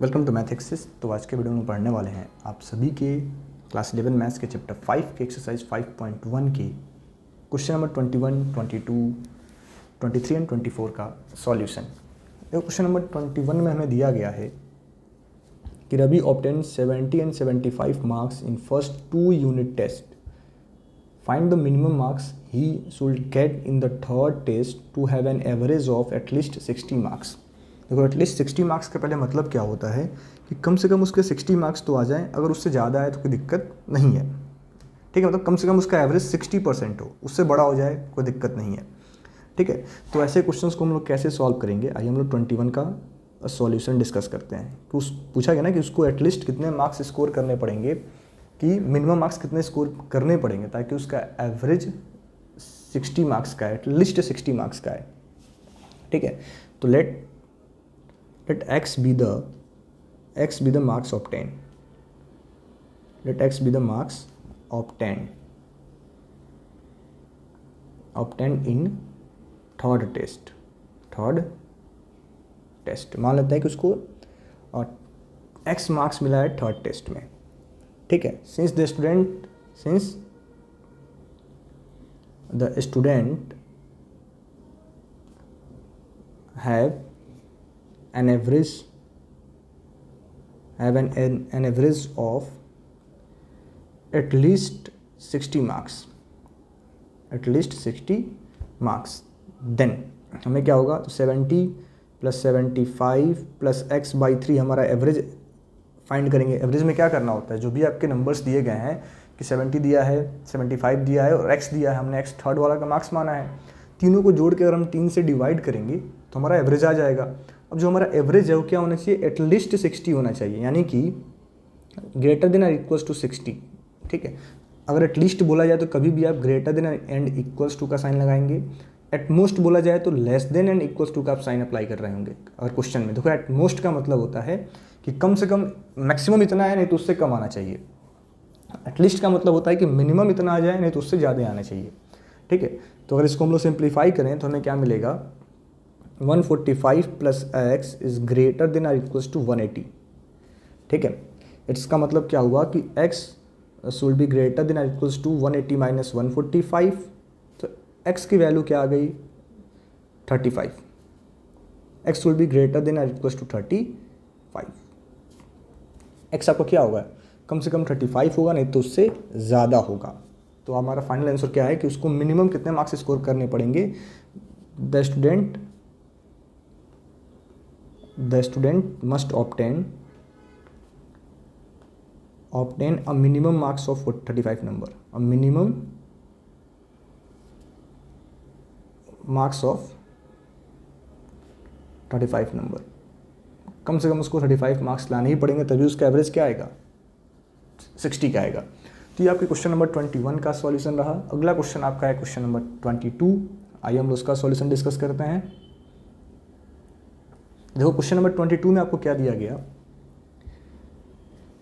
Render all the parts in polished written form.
Welcome to math access. तो आज के वीडियो में पढ़ने वाले हैं आप सभी के क्लास 11 मैथ्स के चैप्टर 5 के एक्सरसाइज 5.1 के क्वेश्चन नंबर 21, 22, 23 एंड 24 का सॉल्यूशन। देखो क्वेश्चन नंबर 21 में हमें दिया गया है कि Ravi obtain 70 and 75 marks in first 2 unit test. Find the minimum marks he should get in the third test to have an average of at least 60 marks. देखो at least 60 marks के पहले मतलब क्या होता है कि कम से कम उसके 60 मार्क्स तो आ जाएं, अगर उससे ज़्यादा आए तो कोई दिक्कत नहीं है। ठीक है, मतलब कम से कम उसका एवरेज 60% हो, उससे बड़ा हो जाए कोई दिक्कत नहीं है। ठीक है, तो ऐसे क्वेश्चंस को हम लोग कैसे सॉल्व करेंगे, आइए हम लोग 21 का सॉल्यूशन डिस्कस करते हैं। कि पूछा गया ना कि उसको एटलीस्ट कितने मार्क्स स्कोर करने पड़ेंगे, कि मिनिमम मार्क्स कितने स्कोर करने पड़ेंगे ताकि उसका एवरेज 60 मार्क्स का है, एटलीस्ट 60 मार्क्स का है। ठीक है, तो let x be the marks obtained. Let x be the marks obtained in third test. मान लेते हैं कि उसको x मार्क्स मिला है थर्ड टेस्ट में। ठीक है, since the student have an average of at least 60 marks, then हमें क्या होगा, तो 70 + 75 + x/3 हमारा एवरेज फाइंड करेंगे। एवरेज में क्या करना होता है, जो भी आपके नंबर्स दिए गए हैं कि 70 दिया है, 75 दिया है और x दिया है, हमने x थर्ड वाला का मार्क्स माना है, तीनों को जोड़ के अगर हम 3 से डिवाइड करेंगे तो हमारा एवरेज आ जाएगा। अब जो हमारा एवरेज है वो क्या होना चाहिए, एटलीस्ट 60 होना चाहिए, यानी कि ग्रेटर देन और इक्वल्स टू 60। ठीक है, अगर एटलीस्ट बोला जाए तो कभी भी आप greater than and equals to का साइन लगाएंगे। एट मोस्ट बोला जाए तो less than and equals to का आप साइन अप्लाई कर रहे होंगे। अगर क्वेश्चन में देखो, एट मोस्ट का मतलब होता है कि कम से कम, मैक्सिमम इतना है नहीं तो उससे कम आना चाहिए। एटलीस्ट का मतलब होता है कि मिनिमम इतना आ जाए नहीं तो उससे ज़्यादा आना चाहिए। ठीक है, तो अगर इसको हम लोग सिंप्लीफाई करें तो हमें क्या मिलेगा, 145 + x इज़ ग्रेटर देन और इक्वल्स टू 180। ठीक है, इसका मतलब क्या हुआ कि x should be greater than और इक्वल्स टू 180 - 145। तो x की वैल्यू क्या आ गई, 35। x should be greater than और इक्वल्स टू 35। x आपका क्या होगा, कम से कम 35 होगा, नहीं तो उससे ज़्यादा होगा। तो हमारा फाइनल आंसर क्या है कि उसको मिनिमम कितने मार्क्स स्कोर करने पड़ेंगे, the student must obtain a minimum marks of 35 number, a minimum marks of 35 number. कम से कम उसको 35 मार्क्स लाने ही पड़ेंगे, तभी उसका एवरेज क्या आएगा, 60 का आएगा। तो ये आपके क्वेश्चन नंबर 21 का सॉल्यूशन रहा। अगला क्वेश्चन आपका है क्वेश्चन नंबर 22। आइए हम उसका सॉल्यूशन डिस्कस करते हैं। देखो क्वेश्चन नंबर 22 में आपको क्या दिया गया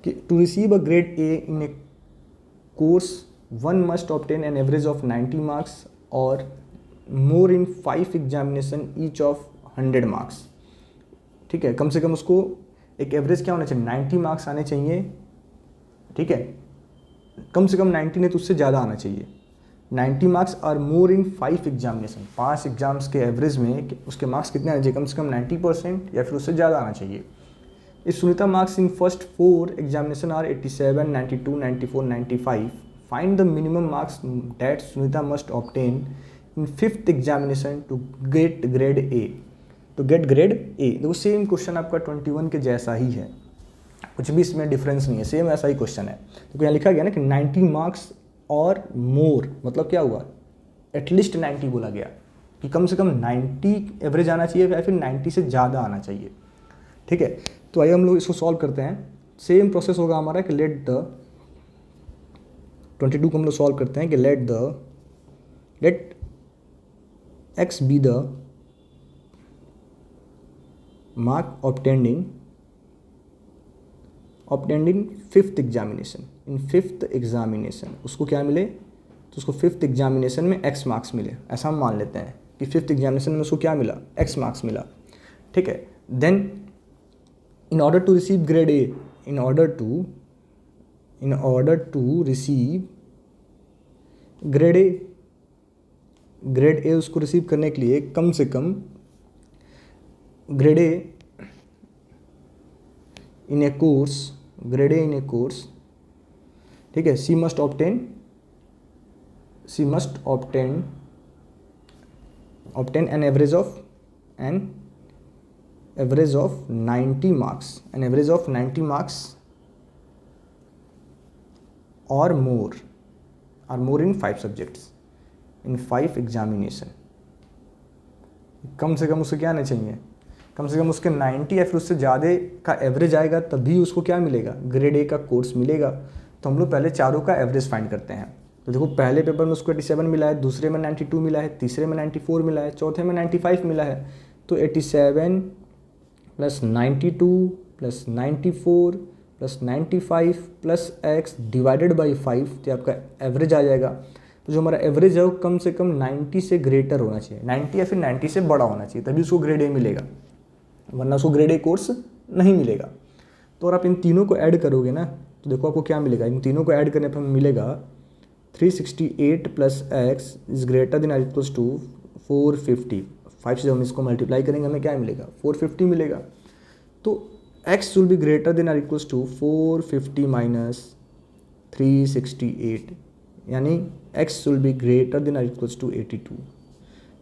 कि to receive a grade A in a course one must obtain an average of 90 marks और more in 5 examination each of 100 marks. ठीक है, कम से कम उसको एक एवरेज क्या होना चाहिए, 90 मार्क्स आने चाहिए। ठीक है, कम से कम 90 नहीं तो उससे ज़्यादा आना चाहिए। 90 मार्क्स और मोर इन 5 एग्जामिनेशन, 5 एग्जाम्स के एवरेज में उसके मार्क्स कितने आने चाहिए, कम से कम 90% या फिर उससे ज़्यादा आना चाहिए। इस Sunita marks in first 4 examination are 87, 92, 94, 95। Find the minimum marks that Sunita must obtain in 5th examination to get grade A. तो गेट ग्रेड ए, देखो सेम क्वेश्चन आपका 21 के जैसा ही है, कुछ भी इसमें डिफरेंस नहीं है, सेम ऐसा ही क्वेश्चन है। तो यहाँ लिखा गया ना कि 90 मार्क्स और मोर, मतलब क्या हुआ, एटलीस्ट 90 बोला गया कि कम से कम 90 एवरेज आना चाहिए या फिर 90 से ज़्यादा आना चाहिए। ठीक है, तो आइए हम लोग इसको सॉल्व करते हैं। सेम प्रोसेस होगा हमारा कि लेट 22 को हम लोग सॉल्व करते हैं कि let x be the mark obtained in 5th examination. In 5th examination उसको क्या मिले, तो उसको 5th एग्जामिनेशन में x मार्क्स मिले, ऐसा हम मान लेते हैं कि 5th एग्जामिनेशन में उसको क्या मिला, x मार्क्स मिला। ठीक है, then in order to receive grade A, in order to receive grade A उसको रिसीव करने के लिए कम से कम grade A in a course, ठीक है, she must obtain an average of 90 marks or more in 5 subjects in 5 examination. कम से कम उसको क्या आना चाहिए, कम से कम उसके 90 या फिर उससे ज़्यादा का एवरेज आएगा, तभी उसको क्या मिलेगा, ग्रेड ए का कोर्स मिलेगा। तो हम लोग पहले चारों का एवरेज फाइंड करते हैं। तो देखो पहले पेपर में उसको 87 मिला है, दूसरे में 92 मिला है, तीसरे में 94 मिला है, चौथे में 95 मिला है। तो 87 + 92 + 94 + 95 + x डिवाइडेड बाई 5, तो आपका एवरेज आ जाएगा। तो जो हमारा एवरेज है वो कम से कम 90 से ग्रेटर होना चाहिए, 90 या फिर 90 से बड़ा होना चाहिए, तभी उसको ग्रेड ए मिलेगा, वरना उसको ग्रेड ए कोर्स नहीं मिलेगा। तो अगर आप इन तीनों को ऐड करोगे ना, तो देखो आपको क्या मिलेगा, इन तीनों को ऐड करने पर हमें मिलेगा 368 + x इज़ ग्रेटर देन और इक्वल्स टू 450। 5 से हम इसको मल्टीप्लाई करेंगे, हमें क्या मिलेगा, 450 मिलेगा। तो x will be greater than और इक्वल्स टू 450 - 368, यानी x will be greater than और इक्वल्स टू 82।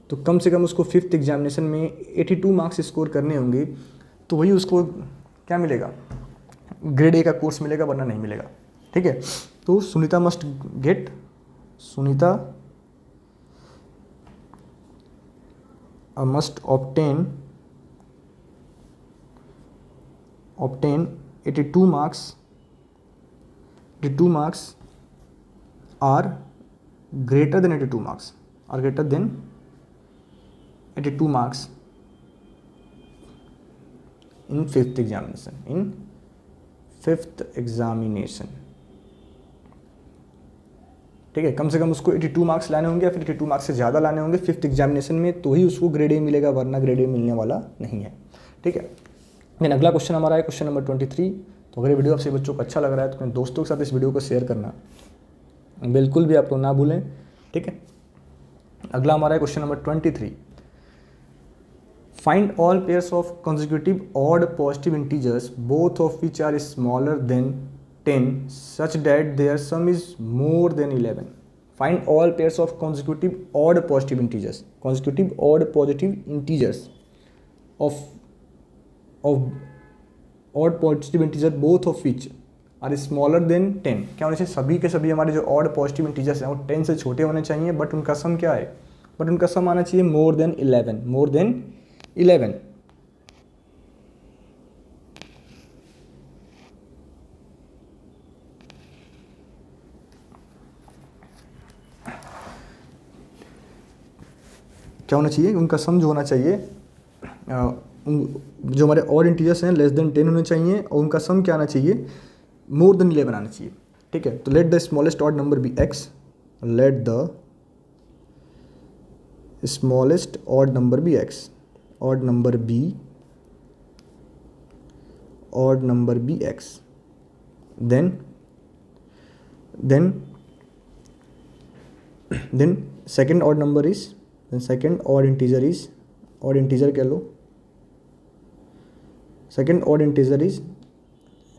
तो कम से कम उसको 5th एग्जामिनेशन में 82 मार्क्स स्कोर करने होंगे, तो वही उसको क्या मिलेगा, ग्रेड ए का कोर्स मिलेगा, वरना नहीं मिलेगा। ठीक है, तो Sunita must obtain 82 marks are greater than 82 marks in 5th examination। ठीक है, कम से कम उसको 82 मार्क्स लाने होंगे या फिर 82 मार्क्स से ज़्यादा लाने होंगे 5th एग्जामिनेशन में, तो ही उसको ग्रेड ए मिलेगा, वरना ग्रेड ए मिलने वाला नहीं है। ठीक है, देन अगला क्वेश्चन हमारा है क्वेश्चन नंबर 23। तो अगर ये वीडियो आपसे बच्चों को अच्छा लग रहा है तो अपने दोस्तों के साथ इस वीडियो को शेयर करना बिल्कुल भी आप लोग ना भूलें। ठीक है, अगला हमारा है question number 23। Find all pairs of consecutive odd positive integers both of which are smaller than 10 such that their sum is more than 11। Find all pairs of consecutive odd positive integers of odd positive integer both of which are smaller than 10। क्या होना चाहिए, सभी के सभी हमारे जो odd positive integers हैं वो 10 से छोटे होने चाहिए, बट उनका सम क्या है, बट उनका सम आना चाहिए more than 11। क्या होना चाहिए, उनका सम जो होना चाहिए, जो हमारे ऑड इंटीजर्स हैं लेस देन 10 होने चाहिए, और उनका सम क्या आना चाहिए, मोर देन 11 आना चाहिए। ठीक है, तो let the smallest odd number be x, let the smallest odd number be x, odd number be x, then second odd number is, then second odd integer कह लो, second odd integer is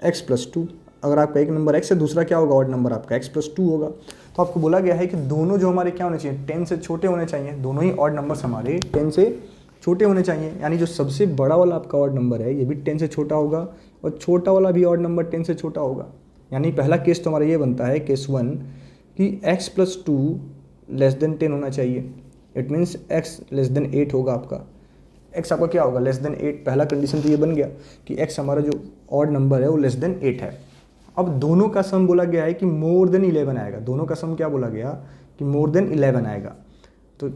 x + 2। अगर आपका एक number x है, दूसरा क्या होगा, odd number आपका x + 2 होगा। तो आपको बोला गया है कि दोनों जो हमारे क्या होने चाहिए, 10 से छोटे होने चाहिए, दोनों ही ऑड नंबर्स हमारे 10 से छोटे होने चाहिए। यानी जो सबसे बड़ा वाला आपका ऑड नंबर है ये भी 10 से छोटा होगा, और छोटा वाला भी ऑड नंबर 10 से छोटा होगा। यानी पहला केस तो हमारा ये बनता है, केस 1, कि x + 2 लेस देन 10 होना चाहिए। It means x less than 8 होगा आपका, x आपका क्या होगा, लेस देन 8। पहला कंडीशन तो ये बन गया कि x हमारा जो ऑड नंबर है वो लेस देन 8 है। अब दोनों का सम बोला गया है कि मोर देन 11 आएगा, दोनों का सम क्या बोला गया कि मोर देन 11 आएगा। तो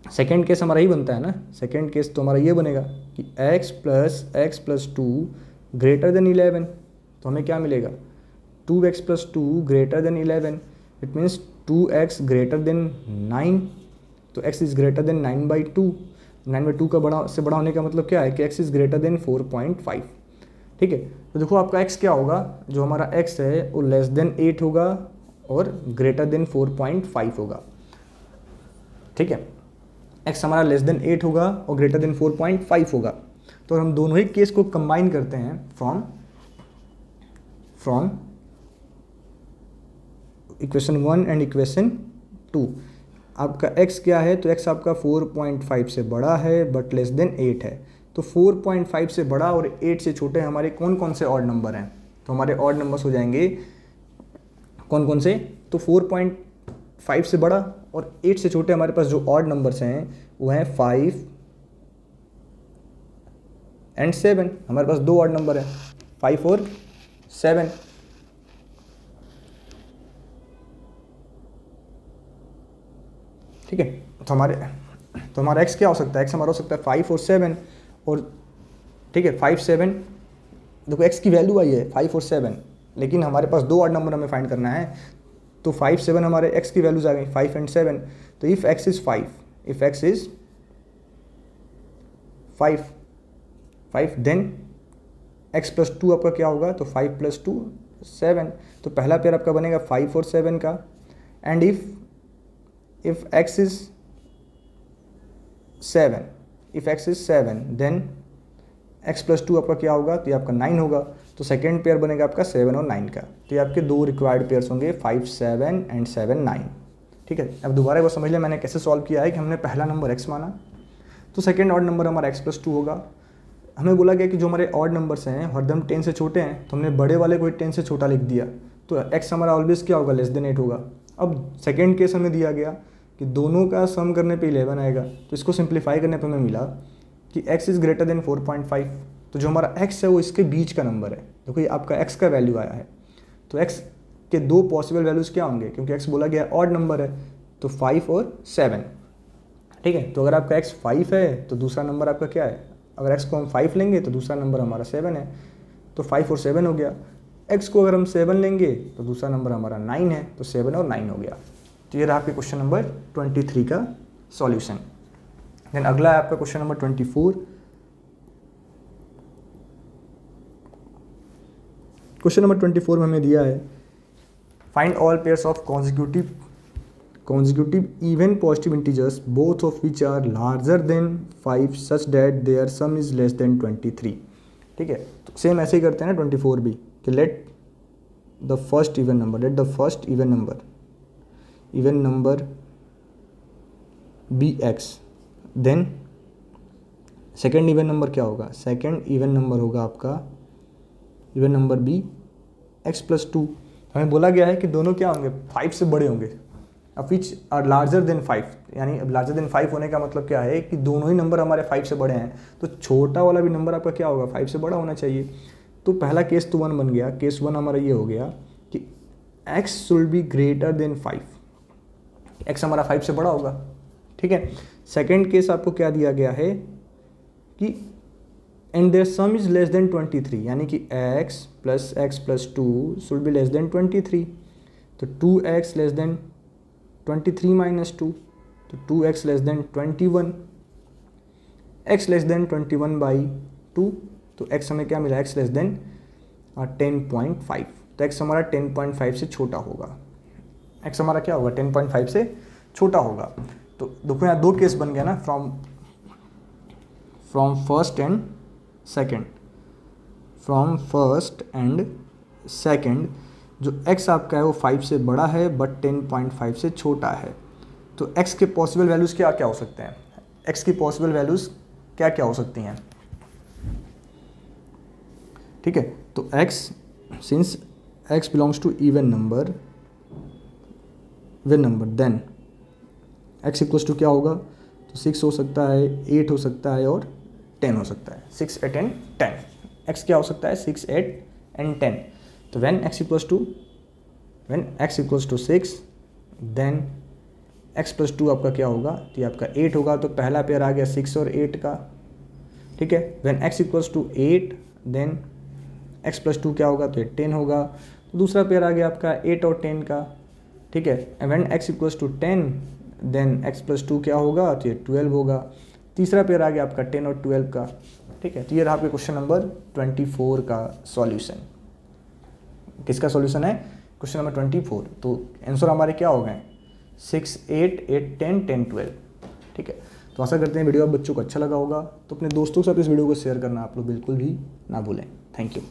सेकेंड केस हमारा ही बनता है ना, सेकेंड केस तो हमारा ये बनेगा कि x + 2 ग्रेटर देन 11। तो हमें क्या मिलेगा, 2x + 2 greater than 11। It means 2x greater than 9। तो x इज़ ग्रेटर देन 9/2। 9/2 का बड़ा से बड़ा होने का मतलब क्या है कि x इज़ ग्रेटर देन 4.5। ठीक है। तो देखो आपका x क्या होगा, जो हमारा x है वो लेस देन 8 होगा और ग्रेटर देन 4.5 होगा। ठीक है, x हमारा लेस देन 8 होगा और ग्रेटर देन 4.5 होगा। तो हम दोनों ही केस को कंबाइन करते हैं फ्रॉम इक्वेशन 1 एंड इक्वेशन 2। आपका x क्या है, तो x आपका 4.5 से बड़ा है बट लेस देन 8 है। तो 4.5 से बड़ा और 8 से छोटे हमारे कौन कौन से ऑड नंबर हैं, तो हमारे ऑड नंबर्स हो जाएंगे कौन कौन से, तो 4.5 से बड़ा और 8 से छोटे हमारे पास जो ऑड नंबर्स हैं वो हैं 5 एंड 7। हमारे पास दो ऑड नंबर है 5 और 7। ठीक है, तो हमारा x क्या हो सकता है, x हमारा हो सकता है 5 और 7 और ठीक है 5 7, देखो x की वैल्यू आई है 5 और 7, लेकिन हमारे पास दो ऑड नंबर हमें फाइंड करना है। तो 5 7 हमारे x की वैल्यूज आ गई 5 एंड 7। तो if x is 5 then x plus 2 आपका क्या होगा, तो 5 प्लस 2 7। तो पहला पेयर आपका बनेगा 5 और 7 का। And if x is 7 then x plus 2 आपका क्या होगा, तो ये आपका 9 होगा। तो सेकेंड पेयर बनेगा आपका 7 और 9 का। तो ये आपके दो रिक्वायर्ड पेयर्स होंगे 5 7 एंड 7 9। ठीक है, अब दोबारा वो समझ लिया मैंने कैसे सॉल्व किया है कि हमने पहला नंबर x माना, तो सेकेंड ऑड नंबर हमारा x प्लस 2 होगा। हमें बोला गया कि जो हमारे ऑड नंबर्स हैं हरदम 10 से छोटे हैं, तो हमने बड़े वाले को 10 से छोटा लिख दिया, तो x हमारा ऑलवेज क्या होगा, लेस देन 8 होगा। अब सेकेंड केस हमें दिया गया कि दोनों का सम करने पे 11 आएगा, तो इसको सिंप्लीफाई करने पे हमें मिला कि x इज़ ग्रेटर देन 4.5। तो जो हमारा x है वो इसके बीच का नंबर है। देखो ये आपका x का वैल्यू आया है, तो x के दो पॉसिबल वैल्यूज़ क्या होंगे, क्योंकि x बोला गया ऑड नंबर है, तो 5 और 7। ठीक है, तो अगर आपका x 5 है तो दूसरा नंबर आपका क्या है, अगर x को हम 5 लेंगे तो दूसरा नंबर हमारा 7 है, तो 5 और 7 हो गया। x को अगर हम 7 लेंगे तो दूसरा नंबर हमारा 9 है, तो 7 और 9 हो गया। तो ये रहा आपके क्वेश्चन नंबर 23 का सॉल्यूशन। देन अगला है आपका क्वेश्चन नंबर 24। क्वेश्चन नंबर 24 में हमें दिया है find all pairs of consecutive even positive integers both of which are larger than 5 such that their sum is less than 23। ठीक है, तो सेम ऐसे ही करते हैं ना 24 भी, कि let the first even number be x, then second even number क्या होगा, सेकेंड इवन नंबर होगा आपका even number be x plus 2। हमें बोला गया है कि दोनों क्या होंगे, 5 से बड़े होंगे, अब विच आर लार्जर देन 5, यानी अब लार्जर देन 5 होने का मतलब क्या है कि दोनों ही नंबर हमारे 5 से बड़े हैं, तो छोटा वाला भी नंबर आपका क्या होगा, 5 से बड़ा होना चाहिए। तो पहला केस तो 1 बन गया, केस 1 हमारा ये हो गया कि x should be greater than 5, x हमारा 5 से बड़ा होगा। ठीक है, सेकेंड केस आपको क्या दिया गया है कि and their sum is less than 23, यानी कि x plus 2 should be less than 23। तो 2x लेस देन 23 माइनस 2, तो 2x less than 21, x less than 21 by 2, तो x हमें क्या मिला, x लेस देन 10.5। तो x हमारा 10.5 से छोटा होगा, x हमारा क्या होगा, 10.5 से छोटा होगा। तो देखो यहाँ दो केस बन गया ना, फ्रॉम फर्स्ट एंड सेकेंड, जो x आपका है वो 5 से बड़ा है बट 10.5 से छोटा है। तो x के पॉसिबल वैल्यूज़ क्या क्या हो सकते हैं, x की पॉसिबल वैल्यूज़ क्या क्या हो सकती हैं। ठीक है, तो x since x belongs to even number then x equals to क्या होगा, तो 6 हो सकता है, 8 हो सकता है और 10 हो सकता है, 6 8 एंड 10। x क्या हो सकता है, 6 8 एंड 10। तो when x equals to 6 then x plus 2 आपका क्या होगा, तो ये आपका 8 होगा। तो पहला पेयर आ गया 6 और 8 का। ठीक है, when x equals to 8 then x plus 2 क्या होगा, तो ये 10 होगा। तो दूसरा पेयर आ गया आपका 8 और 10 का। ठीक है, when x equals to 10 then x plus 2 क्या होगा, तो ये 12 होगा। तीसरा पेयर आ गया आपका 10 और 12 का। ठीक है, तो ये रहा आपके क्वेश्चन नंबर 24 का सॉल्यूशन। किसका सॉल्यूशन है? Question number 24। तो आंसर हमारे क्या हो गए? 6, 8, 8, 10, 10, 12। ठीक है, तो आशा करते हैं वीडियो आप बच्चों को अच्छा लगा होगा। तो अपने दोस्तों के साथ इस वीडियो को शेयर करना आप लोग बिल्कुल भी ना भूलें। Thank you.